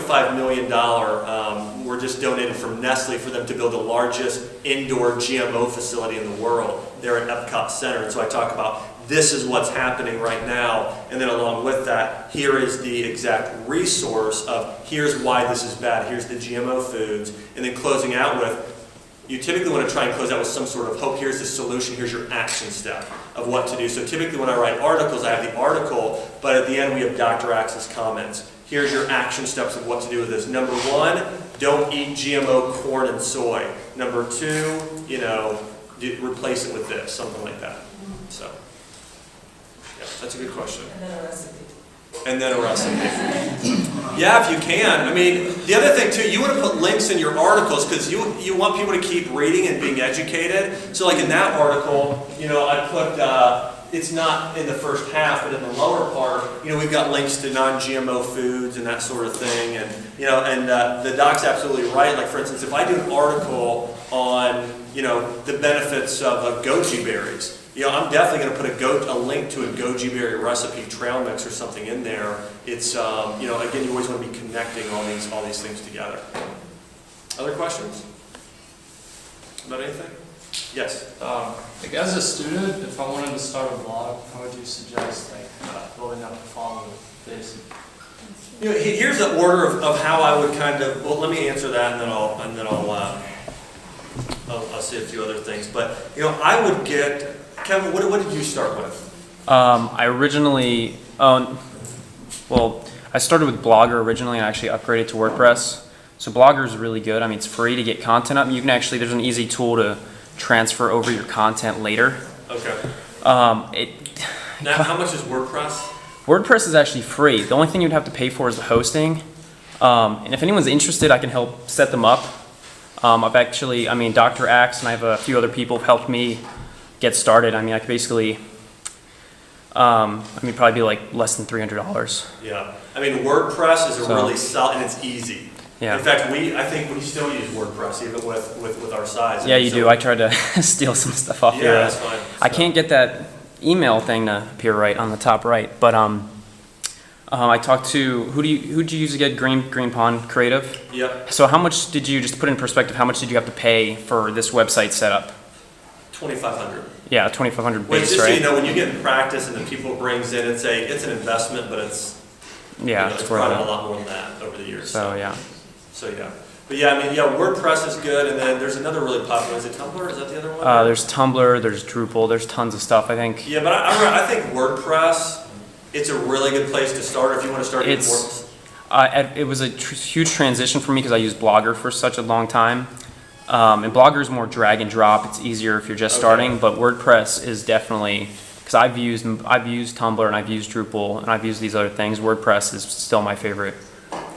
$2.5 million were just donated from Nestle for them to build the largest indoor GMO facility in the world. They're at Epcot Center, and so I talk about this is what's happening right now, and then along with that, here is the exact resource of here's why this is bad, here's the GMO foods, and then closing out with, you typically want to try and close out with some sort of hope, here's the solution, here's your action step of what to do. So typically when I write articles, I have the article, but at the end we have Dr. Axe's comments. Here's your action steps of what to do with this. Number 1, don't eat GMO corn and soy. Number 2, replace it with this, something like that. So. That's a good question. And then a recipe. Yeah, if you can. I mean, the other thing too, you want to put links in your articles because you want people to keep reading and being educated. So like in that article, I put, it's not in the first half, but in the lower part, we've got links to non-GMO foods and that sort of thing. And, the doc's absolutely right. Like for instance, if I do an article on, the benefits of goji berries, I'm definitely going to put a link to a goji berry recipe trail mix or something in there. It's, again, you always want to be connecting all these things together. Other questions about anything? Yes. Like as a student, if I wanted to start a blog, how would you suggest building up a following basic? Here's the order of how I would kind of. Well, let me answer that, and then I'll say a few other things. But I would get. Kevin, what did you start with? I originally, I started with Blogger originally and I actually upgraded to WordPress. So Blogger is really good. I mean, it's free to get content up. You can actually, there's an easy tool to transfer over your content later. Okay. Now, how much is WordPress? WordPress is actually free. The only thing you'd have to pay for is the hosting. And if anyone's interested, I can help set them up. Dr. Axe and I have a few other people have helped me get started. I mean, I could basically, probably be like less than $300. Yeah. I mean, WordPress is really solid, and it's easy. Yeah. In fact, I think we still use WordPress, even with our size. Yeah, you do. I tried to steal some stuff off here. Yeah, that's fine. I can't get that email thing to appear right on the top right, but I talked to, who'd you use again? Green Pond Creative? Yep. So how much did you, just to put in perspective, how much did you have to pay for this website setup? $2,500. Yeah, $2,500 Well, base, just right? so when you get in practice and the people brings in, it's an investment, but it's it's probably a lot more than that over the years. So yeah. But WordPress is good, and then there's another really popular. Is it Tumblr? Is that the other one? There's Tumblr, there's Drupal, there's tons of stuff, I think. Yeah, but I think WordPress, it's a really good place to start if you want to start. It was a huge transition for me because I used Blogger for such a long time. And Blogger is more drag and drop. It's easier if you're just starting, but WordPress is definitely, because I've used Tumblr and I've used Drupal and I've used these other things. WordPress is still my favorite.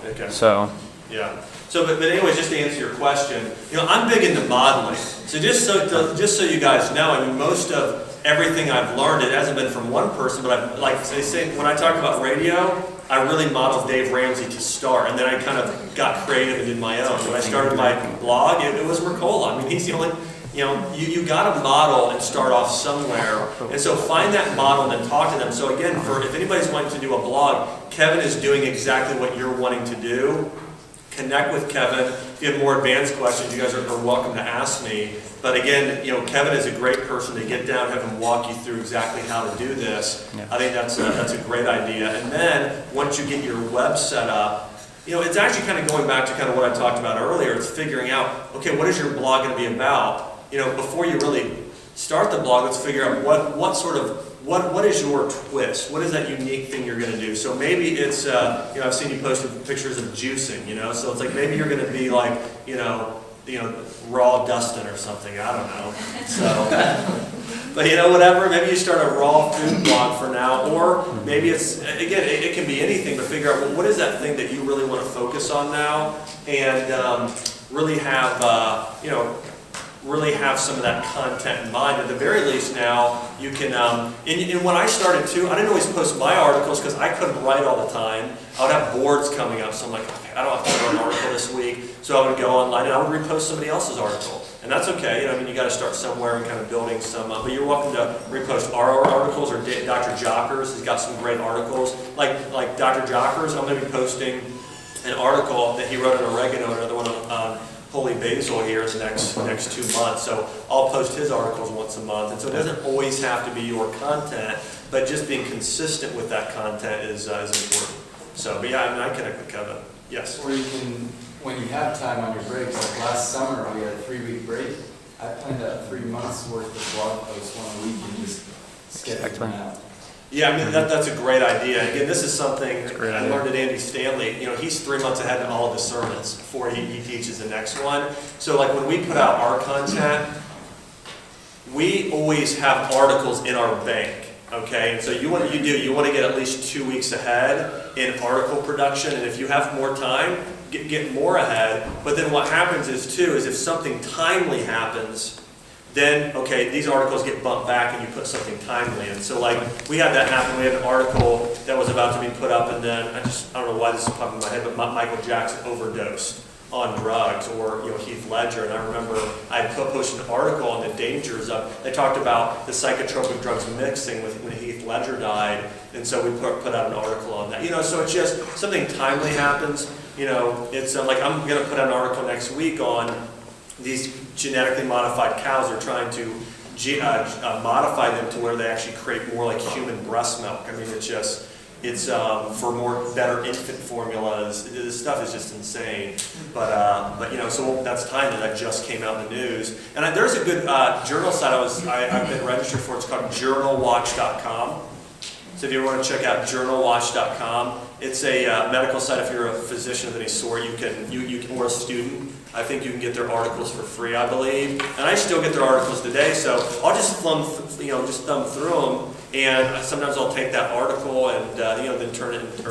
Okay. So. Yeah. So, but anyways, just to answer your question, I'm big into modeling. So just so you guys know, I mean, most of everything I've learned, it hasn't been from one person, but they say when I talk about radio, I really modeled Dave Ramsey to start, and then I kind of got creative and did my own. When I started my blog, it was Mercola. I mean, he's the only, you got to model and start off somewhere, and so find that model and then talk to them. So again, if anybody's wanting to do a blog, Kevin is doing exactly what you're wanting to do. Connect with Kevin. If you have more advanced questions, you guys are welcome to ask me. But again, Kevin is a great person to get down, have him walk you through exactly how to do this. Yeah. I think that's a great idea. And then once you get your web set up, it's actually kind of going back to kind of what I talked about earlier. It's figuring out, okay, what is your blog going to be about? Before you really start the blog, let's figure out what is your twist? What is that unique thing you're going to do? So maybe it's, I've seen you posting pictures of juicing, so it's like maybe you're going to be like, raw Dustin or something, I don't know. So, but whatever, maybe you start a raw food blog for now, or maybe it's, again, it can be anything, but figure out, well, what is that thing that you really want to focus on now, and really have some of that content in mind. At the very least now, you can, and when I started too, I didn't always post my articles because I couldn't write all the time. I would have boards coming up, so I'm like, okay, I don't have to write an article this week, so I would go online and I would repost somebody else's article. And that's okay, you got to start somewhere and kind of building some, but you're welcome to repost our articles, or Dr. Jockers has got some great articles. Like Dr. Jockers, I'm going to be posting an article that he wrote on oregano, another one on holy basil here in the next 2 months. So I'll post his articles once a month. And so it doesn't always have to be your content, but just being consistent with that content is important. So, but yeah, I mean, I connect with Kevin. Yes. Or you can, when you have time on your breaks, like last summer we had a 3-week break. I planned out 3 months worth of blog posts 1 week and just sketch them out. Yeah, I mean, that's a great idea. Again, this is something great I idea. learned at Andy Stanley. You know, he's 3 months ahead in all of the sermons before he teaches the next one. So like when we put out our content, we always have articles in our bank. Okay, and so you want to get at least 2 weeks ahead in article production, and if you have more time, get more ahead. But then what happens is if something timely happens, then okay, these articles get bumped back and you put something timely. And so like we had that happen. We had an article that was about to be put up, and then I don't know why this is popping in my head, but Michael Jackson overdosed on drugs, or Heath Ledger. And I remember I posted an article on the dangers of, they talked about the psychotropic drugs mixing with when Heath Ledger died, and so we put out an article on that. So it's just something timely happens. It's like I'm going to put out an article next week on these genetically modified cows. They're trying to modify them to where they actually create more like human breast milk. I mean, it's for better infant formulas. This stuff is just insane. But so that's time that just came out in the news. And there's a good journal site I've been registered for. It's called journalwatch.com. So if you want to check out journalwatch.com, it's a medical site. If you're a physician of any sort, you can, or a student, I think you can get their articles for free, I believe. And I still get their articles today, so I'll just thumb through them. And sometimes I'll take that article and then turn it into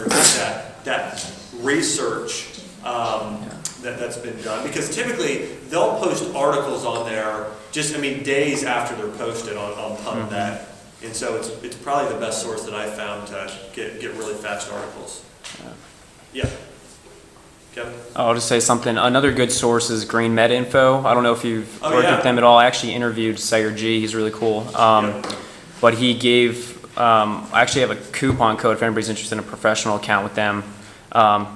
that research that's been done. Because typically they'll post articles on there days after they're posted on PubMed. And so it's probably the best source that I found to get really fast articles. Yeah. Kevin? I'll just say something. Another good source is Green Med Info. I don't know if you've worked with them at all. I actually interviewed Sayer G. He's really cool. But he gave, I actually have a coupon code if anybody's interested in a professional account with them.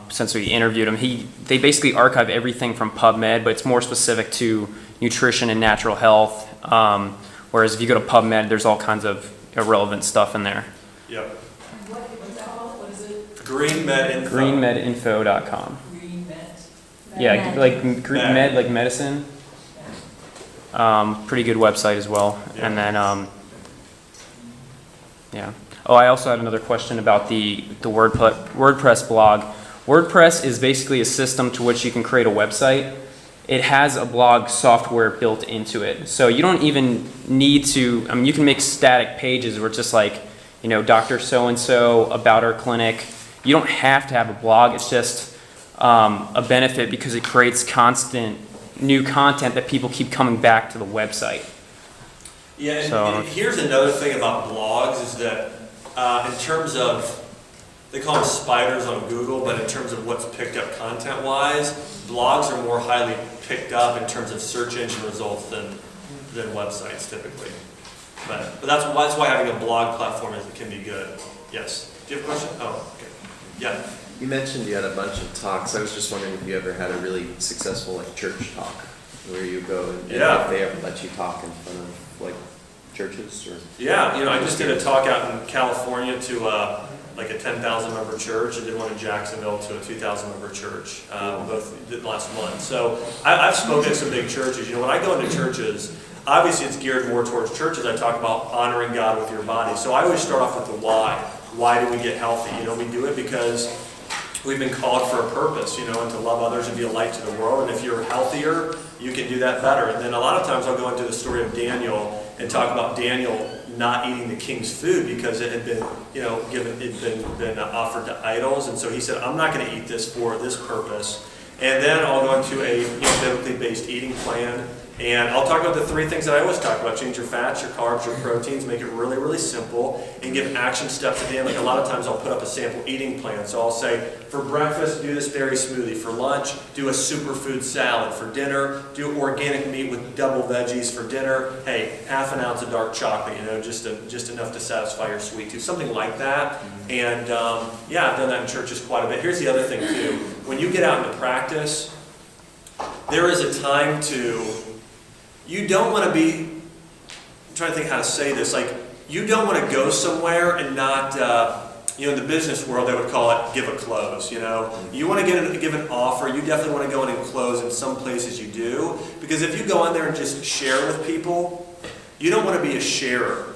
Since we interviewed him, they basically archive everything from PubMed, but it's more specific to nutrition and natural health. Whereas if you go to PubMed, there's all kinds of irrelevant stuff in there. Yep. What's that called? What is it? GreenMedInfo. GreenMedInfo.com. Green Med. Yeah, like green med, like medicine. Pretty good website as well. Yeah. And then, yeah. Oh, I also had another question about the WordPress blog. WordPress is basically a system to which you can create a website. It has a blog software built into it. So you don't even need to, you can make static pages where it's just like, Dr. So-and-so, about our clinic. You don't have to have a blog. It's just a benefit because it creates constant new content that people keep coming back to the website. Yeah, and here's another thing about blogs is that in terms of, they call them spiders on Google, but in terms of what's picked up content-wise, blogs are more highly picked up in terms of search engine results than websites typically. But that's why having a blog platform can be good. Yes. Do you have a question? Oh, okay. Yeah. You mentioned you had a bunch of talks. I was just wondering if you ever had a really successful church talk where you go and if they ever let you talk in front of churches or. Yeah, I just did a talk out in California to a 10,000 member church. I did one in Jacksonville to a 2,000 member church, both last month. So I've spoken at some big churches. When I go into churches, obviously it's geared more towards churches. I talk about honoring God with your body. So I always start off with the why. Why do we get healthy? We do it because we've been called for a purpose, and to love others and be a light to the world. And if you're healthier, you can do that better. And then a lot of times I'll go into the story of Daniel and talk about Daniel not eating the king's food because it had been, been offered to idols. And so he said, I'm not going to eat this for this purpose. And then I'll go into a biblically based eating plan. And I'll talk about the 3 things that I always talk about. Change your fats, your carbs, your proteins, make it really, really simple, and give action steps at the end. Like a lot of times I'll put up a sample eating plan. So I'll say, for breakfast, do this berry smoothie. For lunch, do a superfood salad. For dinner, do organic meat with double veggies. For dinner, hey, half an ounce of dark chocolate, just enough to satisfy your sweet tooth. Something like that. And yeah, I've done that in churches quite a bit. Here's the other thing too. When you get out into practice, there is a time you don't want to be, I'm trying to think how to say this, like, you don't want to go somewhere and not, in the business world they would call it give a close, You want to give an offer, you definitely want to go in and close in some places you do, because if you go in there and just share with people, you don't want to be a sharer.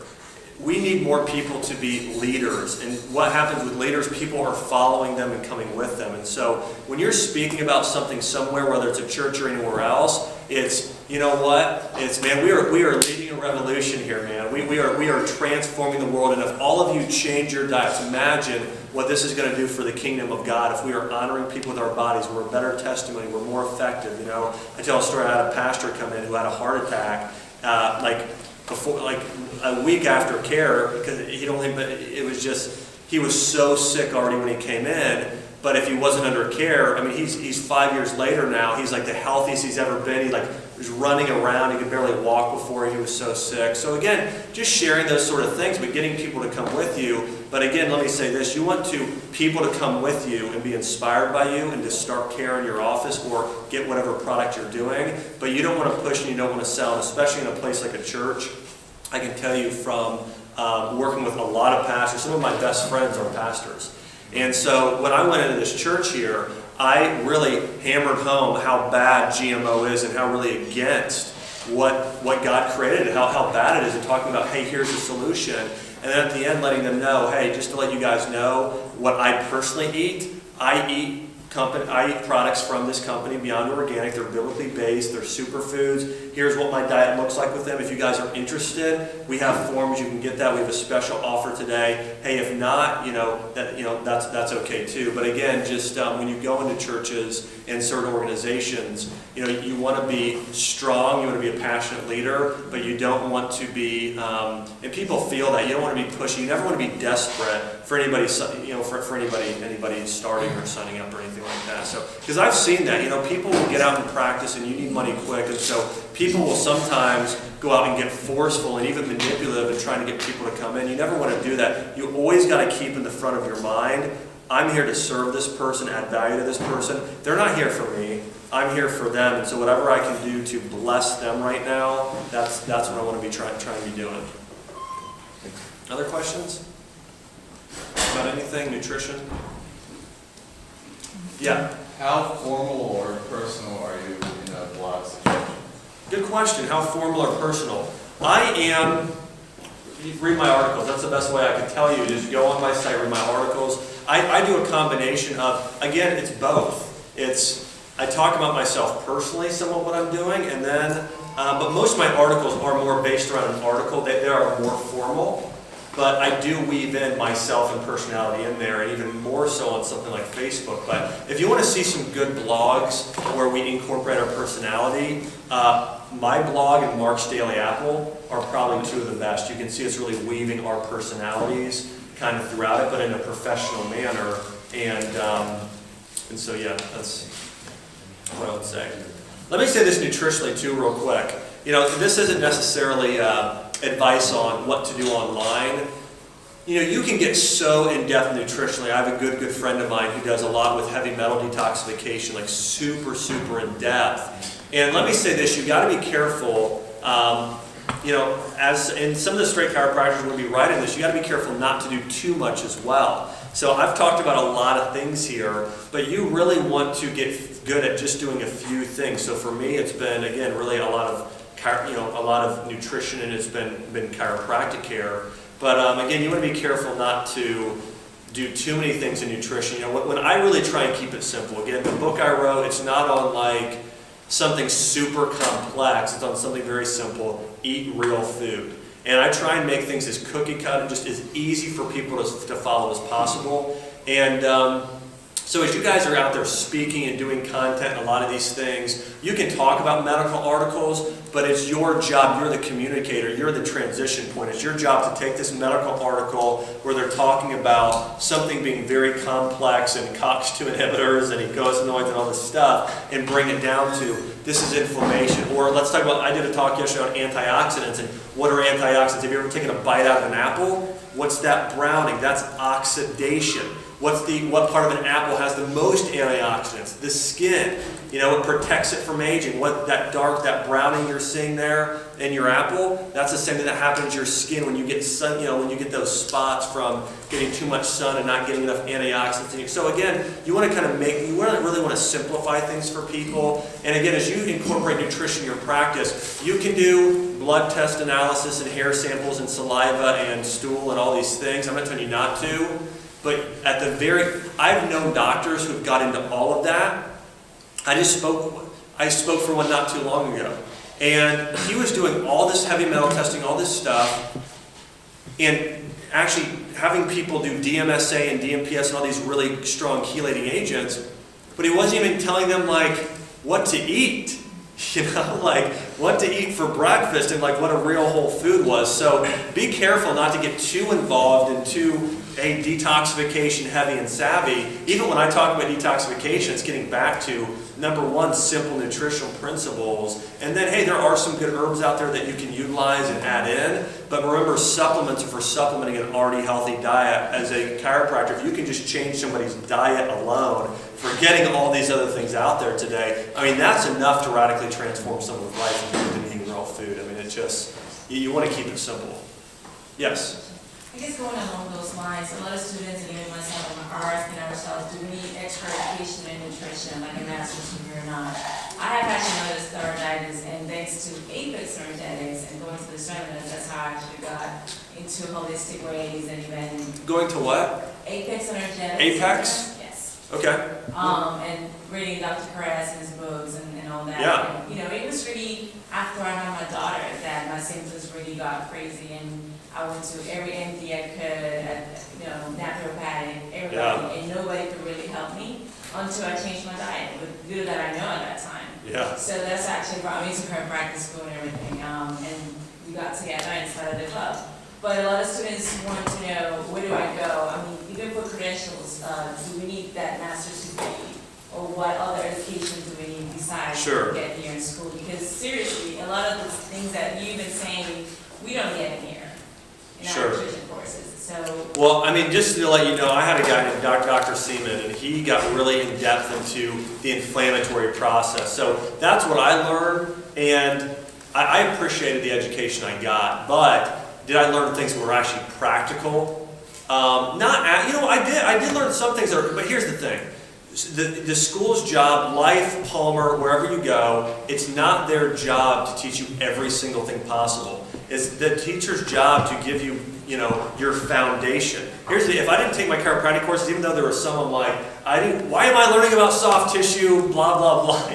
We need more people to be leaders, and what happens with leaders, people are following them and coming with them. And so when you're speaking about something somewhere, whether it's a church or anywhere else, it's, man, we are leading a revolution here, man. We are transforming the world, and if all of you change your diets, imagine what this is going to do for the kingdom of God. If we are honoring people with our bodies, we're a better testimony, we're more effective. I tell a story. I had a pastor come in who had a heart attack, before, a week after care, because he was so sick already when he came in. But if he wasn't under care, he's 5 years later now. He's like the healthiest he's ever been. He was running around. He could barely walk before he was so sick. So again, just sharing those sort of things, but getting people to come with you. But again, let me say this: you want people to come with you and be inspired by you and to start care in your office or get whatever product you're doing. But you don't want to push and you don't want to sell, and especially in a place like a church. I can tell you from working with a lot of pastors, some of my best friends are pastors. And so when I went into this church here, I really hammered home how bad GMO is and how really against what God created, how bad it is, and talking about, hey, here's the solution. And then at the end letting them know, hey, just to let you guys know what I personally eat, I eat products from this company, Beyond Organic. They're biblically based, they're superfoods. Here's what my diet looks like with them. If you guys are interested, we have forms, you can get that. We have a special offer today. Hey, if not, that's okay too. But again, just when you go into churches and certain organizations, you want to be strong, you want to be a passionate leader, but you don't want to be, and people feel that, you don't want to be pushy, you never want to be desperate for anybody, for anybody starting or signing up or anything like that. So, because I've seen that, people will get out and practice and you need money quick, and so people will sometimes go out and get forceful and even manipulative in trying to get people to come in. You never want to do that. You always got to keep in the front of your mind, I'm here to serve this person, add value to this person. They're not here for me. I'm here for them, and so whatever I can do to bless them right now, that's what I want to be trying to be doing. Other questions about anything, nutrition? Yeah. How formal or personal are you in a blog situation? Good question. How formal or personal? I am. Read my articles. That's the best way I can tell you. Just go on my site, read my articles. I do a combination of, again, it's both. I talk about myself personally, somewhat what I'm doing, and then, but most of my articles are more based around an article. They are more formal, but I do weave in myself and personality in there, and even more so on something like Facebook. But if you want to see some good blogs where we incorporate our personality, my blog and Mark's Daily Apple are probably two of the best. You can see it's really weaving our personalities kind of throughout it, but in a professional manner. And so yeah, that's what I would say. Let me say this nutritionally too, real quick. This isn't necessarily advice on what to do online. You can get so in-depth nutritionally. I have a good friend of mine who does a lot with heavy metal detoxification, like super in-depth. And let me say this, you got to be careful, and some of the straight chiropractors will be right in this, you got to be careful not to do too much as well. So I've talked about a lot of things here, but you really want to get good at just doing a few things. So for me, it's been, again, really a lot of nutrition, and it's been chiropractic care. But again, you want to be careful not to do too many things in nutrition. When I really try and keep it simple, again, the book I wrote, it's not on like something super complex. It's on something very simple. Eat real food. And I try and make things as cookie cut and just as easy for people to follow as possible. And So as you guys are out there speaking and doing content and a lot of these things, you can talk about medical articles, but it's your job, you're the communicator, you're the transition point. It's your job to take this medical article where they're talking about something being very complex and COX-2 inhibitors and eicosanoids and all this stuff and bring it down to this is inflammation. Or let's talk about, I did a talk yesterday on antioxidants and what are antioxidants? Have you ever taken a bite out of an apple? What's that browning? That's oxidation. What part of an apple has the most antioxidants? The skin. You know, it protects it from aging. What that browning you're seeing there in your apple, that's the same thing that happens to your skin when you get sun, when you get those spots from getting too much sun and not getting enough antioxidants in you. So again, you want to really want to simplify things for people. And again, as you incorporate nutrition in your practice, you can do blood test analysis and hair samples and saliva and stool and all these things. I'm not telling you not to. But I've known doctors who've got into all of that. I spoke for one not too long ago. And he was doing all this heavy metal testing, all this stuff, and actually having people do DMSA and DMPS and all these really strong chelating agents, but he wasn't even telling them what to eat. What to eat for breakfast and what a real whole food was. So be careful not to get too involved in detoxification heavy and savvy. Even when I talk about detoxification, it's getting back to number one, simple nutritional principles. And then, hey, there are some good herbs out there that you can utilize and add in. But remember, supplements are for supplementing an already healthy diet. As a chiropractor, if you can just change somebody's diet alone, forgetting all these other things out there today, that's enough to radically transform someone's life into eating real food. You want to keep it simple. Yes? I guess going along those lines, a lot of students and even myself are asking ourselves, do we need extra education in nutrition, like a master's degree or not? I have actually noticed thyroiditis, and thanks to Apex Energetics and going to the seminars, that's how I actually got into holistic ways and even... Going to what? Apex Energetics. Apex? Yes. Okay. And reading Dr. Caras's books and all that. Yeah. And, it was really after I had my daughter that my symptoms really got crazy, and I went to every MD I could, naturopathic, everybody, and nobody could really help me until I changed my diet with little that I know at that time. Yeah. So that's actually brought me to chiropractic school and everything, and we got together and started the club. But a lot of students want to know, where do I go? Even for credentials, do we need that master's degree? Or what other education do we need besides Sure. get here in school? Because seriously, a lot of the things that you've been saying, we don't get in here in Sure. our nutrition courses. So, Well, just to let you know, I had a guy named Dr. Seaman, and he got really in depth into the inflammatory process. So that's what I learned, and I appreciated the education I got, but did I learn things that were actually practical? I did learn some things, but here's the thing. The school's job, Life, Palmer, wherever you go, it's not their job to teach you every single thing possible. It's the teacher's job to give you, your foundation. If I didn't take my chiropractic courses, even though there were some I'm like, why am I learning about soft tissue, blah, blah, blah,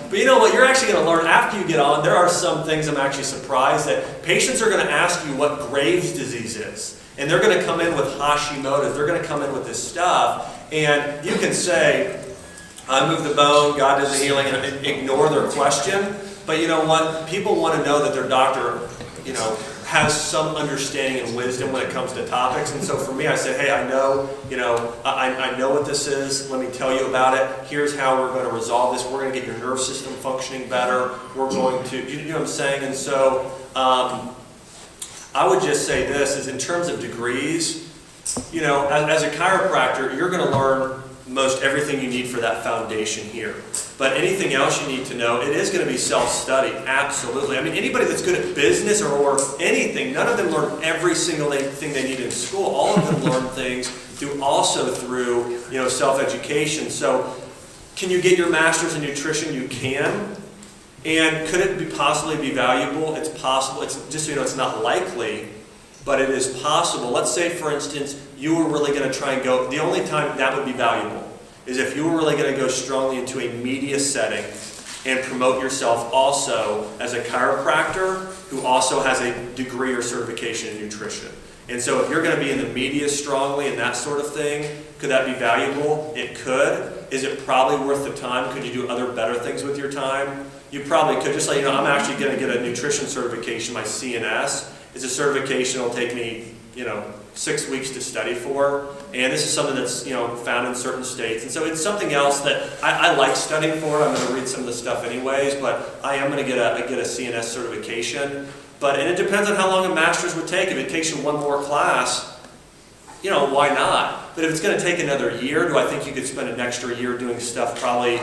But you know what, you're actually going to learn after you get on. There are some things I'm actually surprised that patients are going to ask you what Graves' disease is. And they're going to come in with Hashimoto's. They're going to come in with this stuff. And you can say, I move the bone, God does the healing, and ignore their question. But you know what? People want to know that their doctor, has some understanding and wisdom when it comes to topics. And so for me, I said, hey, I know, I know what this is. Let me tell you about it. Here's how we're going to resolve this. We're going to get your nerve system functioning better. We're going to, you know what I'm saying? And so I would just say this, is in terms of degrees, as a chiropractor, you're going to learn most everything you need for that foundation here. But anything else you need to know, it is going to be self-study, absolutely. Anybody that's good at business or anything, none of them learn every single thing they need in school. All of them learn things through self-education. So can you get your master's in nutrition? You can. And could it possibly be valuable? It's possible. It's just it's not likely, but it is possible. Let's say, for instance, you were really going to try and go, the only time that would be valuable is if you were really going to go strongly into a media setting and promote yourself also as a chiropractor who also has a degree or certification in nutrition. And so if you're going to be in the media strongly and that sort of thing, Could that be valuable? It could. Is it probably worth the time? Could you do other better things with your time? You probably could. Just like, I'm actually going to get a nutrition certification, my CNS. It's a certification that'll take me, 6 weeks to study for. And this is something that's, found in certain states. And so it's something else that I like studying for. I'm going to read some of the stuff anyways, but I am going to get a CNS certification. And it depends on how long a master's would take. If it takes you one more class, why not? But if it's going to take another year, do I think you could spend an extra year doing stuff probably